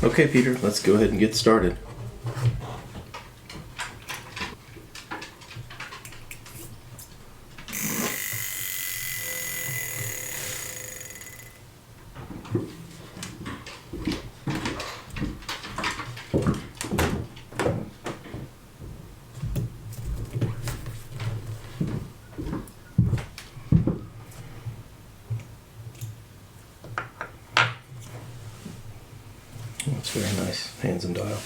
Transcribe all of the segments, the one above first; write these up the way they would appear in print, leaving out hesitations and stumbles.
Okay, Peter, let's go ahead and get started. That's very nice, hands and dial.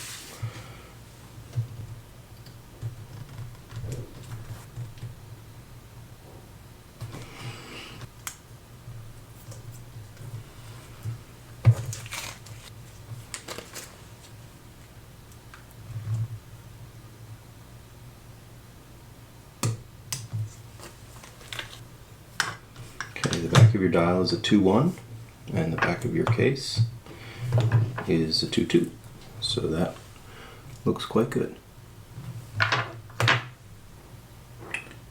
Okay, the back of your dial is a 2-1, and the back of your case is a 2-2, so that looks quite good.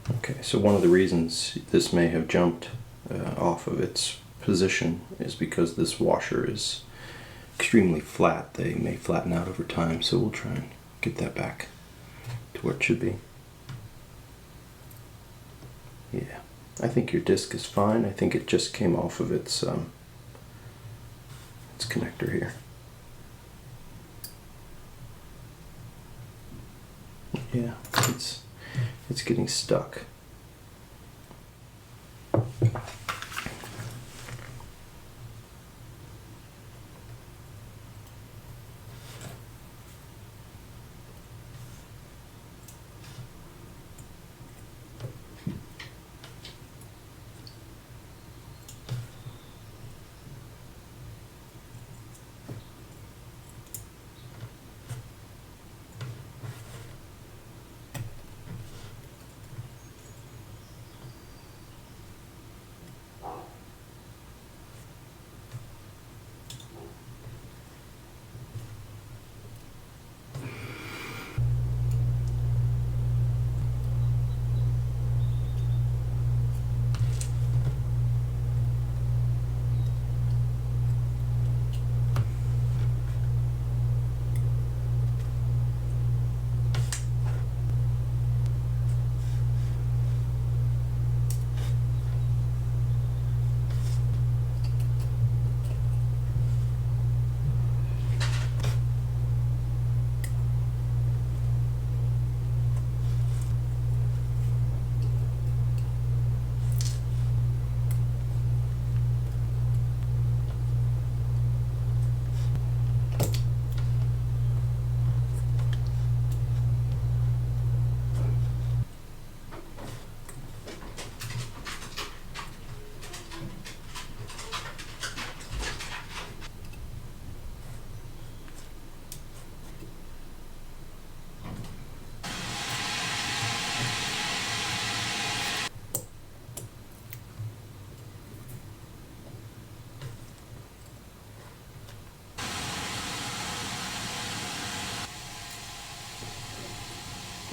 Okay, so one of the reasons this may have jumped off of its position is because this washer is extremely flat. They may flatten out over time, so we'll try and get that back to where it should be. Yeah, I think your disc is fine. I think it just came off of its connector here. Yeah, it's getting stuck.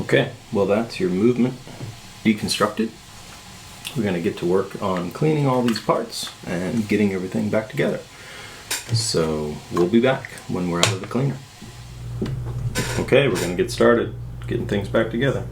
Okay, well that's your movement deconstructed. We're going to get to work on cleaning all these parts and getting everything back together. So we'll be back when we're out of the cleaner. Okay, we're going to get started getting things back together.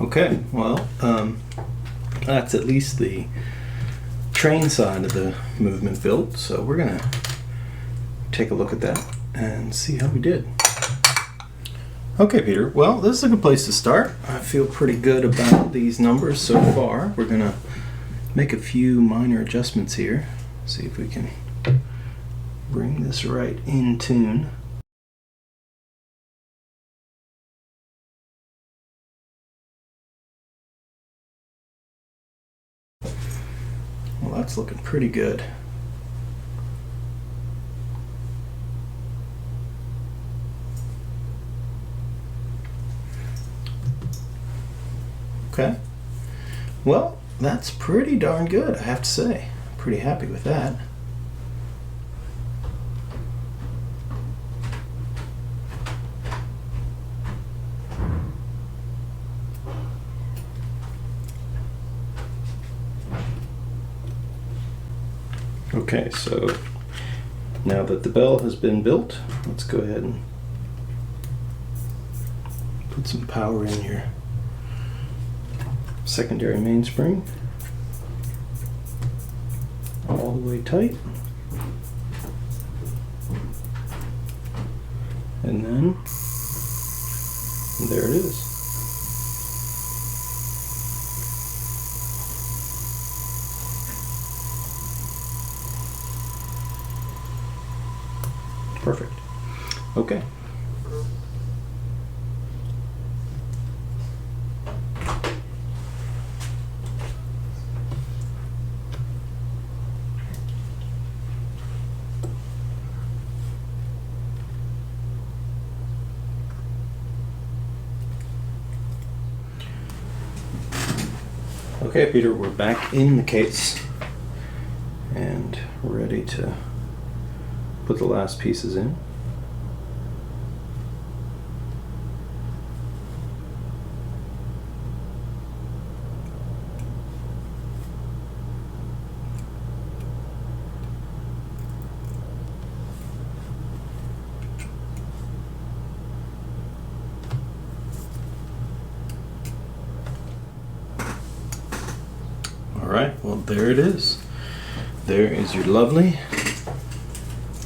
Okay, well, that's at least the train side of the movement built, so we're gonna take a look at that and see how we did. Okay, Peter, well, this is a good place to start. I feel pretty good about these numbers so far. We're gonna make a few minor adjustments here, see if we can bring this right in tune. Well, that's looking pretty good. Okay. Well, that's pretty darn good, I have to say. Pretty happy with that. Okay, so now that the bell has been built, let's go ahead and put some power in your secondary mainspring all the way tight, and then there it is. Perfect. Okay. Okay, Peter, we're back in the case and ready to put the last pieces in. Alright, well there it is. There is your lovely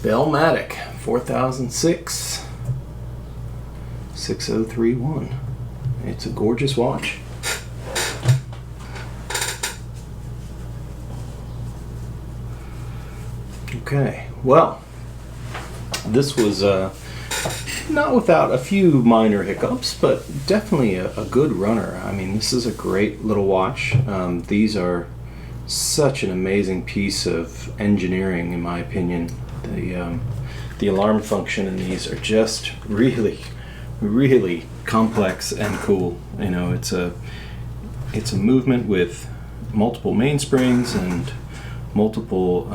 BellMatic 4006 6031. It's a gorgeous watch. Okay, well, this was not without a few minor hiccups, but definitely a good runner. I mean, this is a great little watch. These are such an amazing piece of engineering, in my opinion. The alarm function in these are just really complex and cool. You know, it's a movement with multiple mainsprings and multiple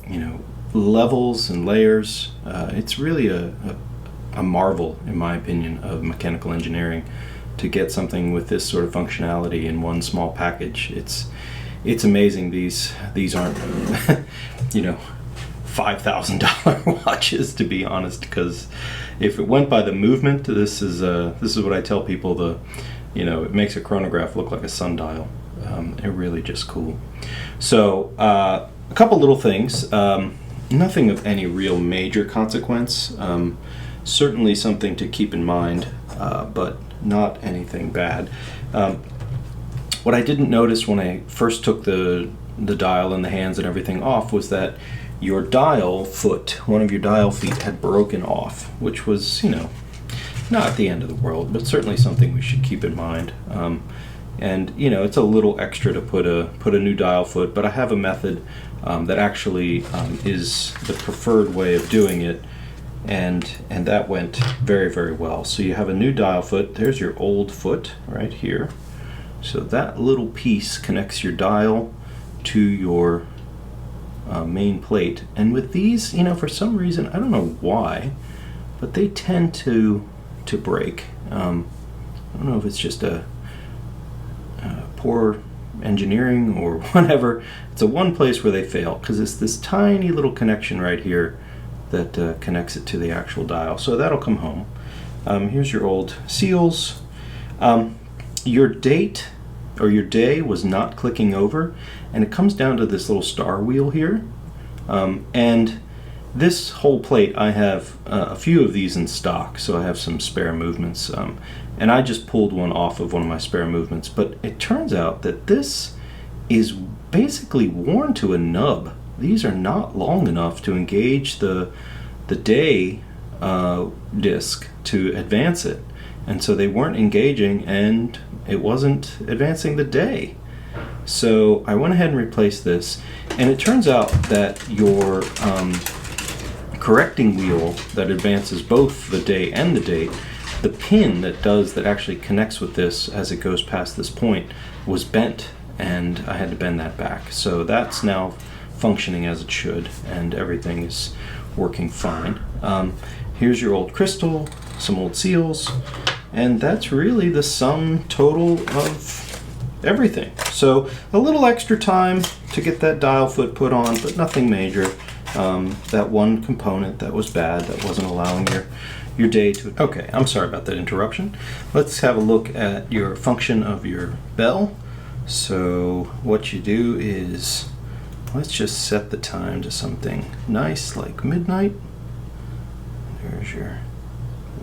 you know, levels and layers. It's really a marvel, in my opinion, of mechanical engineering to get something with this sort of functionality in one small package. It's amazing. These aren't you know, $5,000 watches, to be honest, because if it went by the movement, this is what I tell people, you know, it makes a chronograph look like a sundial. It really just cool. So a couple little things, nothing of any real major consequence, certainly something to keep in mind, but not anything bad. What I didn't notice when I first took the dial and the hands and everything off was that your dial foot, one of your dial feet, had broken off, which was, you know, not the end of the world, but certainly something we should keep in mind. And you know, it's a little extra to put a new dial foot, but I have a method that actually is the preferred way of doing it, and that went very well. So you have a new dial foot. There's your old foot right here. So that little piece connects your dial to your main plate. And with these, you know, for some reason, I don't know why, but they tend to break. I don't know if it's just a poor engineering or whatever. It's a one place where they fail, because it's this tiny little connection right here that connects it to the actual dial. So that'll come home. Here's your old seals. your date or your day was not clicking over, and it comes down to this little star wheel here. And this whole plate, I have a few of these in stock, so I have some spare movements, and I just pulled one off of one of my spare movements. But it turns out that this is basically worn to a nub. These are not long enough to engage the day disc to advance it, and so they weren't engaging, and it wasn't advancing the day. So I went ahead and replaced this, and it turns out that your correcting wheel that advances both the day and the date, the pin that actually connects with this as it goes past this point was bent, and I had to bend that back. So that's now functioning as it should, and everything is working fine. Here's your old crystal, some old seals, and that's really the sum total of everything. So a little extra time to get that dial foot put on, but nothing major. That one component that was bad, that wasn't allowing your day to... Okay, I'm sorry about that interruption. Let's have a look at your function of your bell. So what you do is, let's just set the time to something nice like midnight. There's your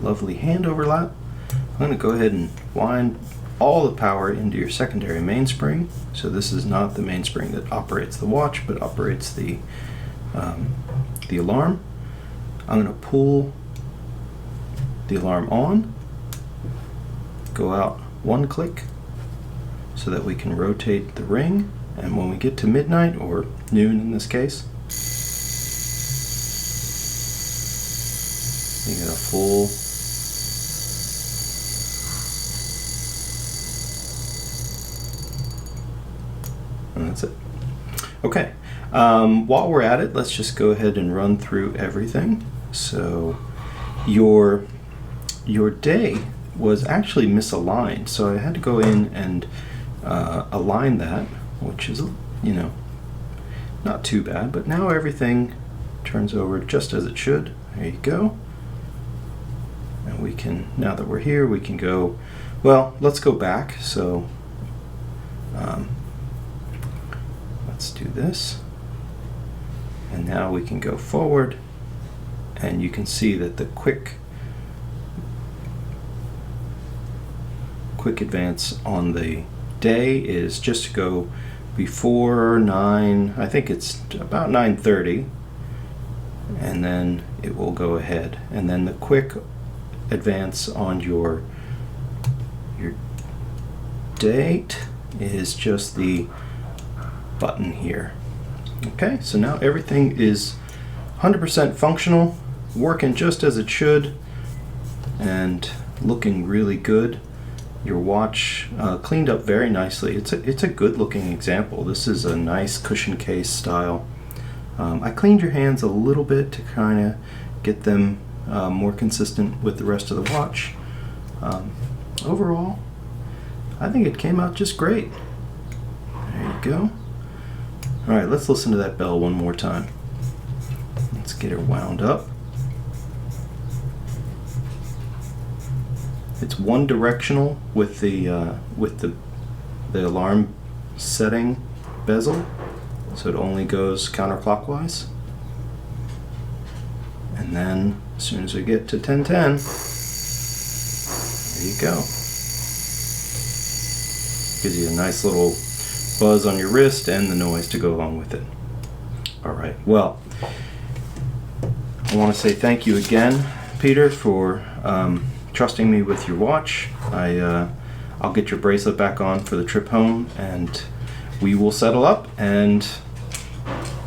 lovely hand overlap. I'm going to go ahead and wind all the power into your secondary mainspring. So this is not the mainspring that operates the watch, but operates the alarm. I'm going to pull the alarm on, go out one click so that we can rotate the ring, and when we get to midnight, or noon in this case, you get a full and that's it. Okay, while we're at it, let's just go ahead and run through everything. So your day was actually misaligned, so I had to go in and align that, which is, you know, not too bad, but now everything turns over just as it should. There you go. And we can, now that we're here, we can go, well, let's go back. So let's do this, and now we can go forward, and you can see that the quick advance on the day is just to go before 9, I think it's about 9:30, and then it will go ahead, and then the quick advance on your date is just the button here. Okay, so now everything is 100% functional, working just as it should, and looking really good. Your watch cleaned up very nicely. It's a good looking example. This is a nice cushion case style. I cleaned your hands a little bit to kind of get them more consistent with the rest of the watch. Overall, I think it came out just great. There you go. All right, let's listen to that bell one more time. Let's get her wound up. It's one directional with the alarm setting bezel, so it only goes counterclockwise. And then as soon as we get to 10:10, there you go. Gives you a nice little buzz on your wrist and the noise to go along with it. All right, well, I want to say thank you again, Peter, for trusting me with your watch. I'll get your bracelet back on for the trip home, and we will settle up, and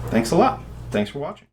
thanks a lot. Thanks for watching.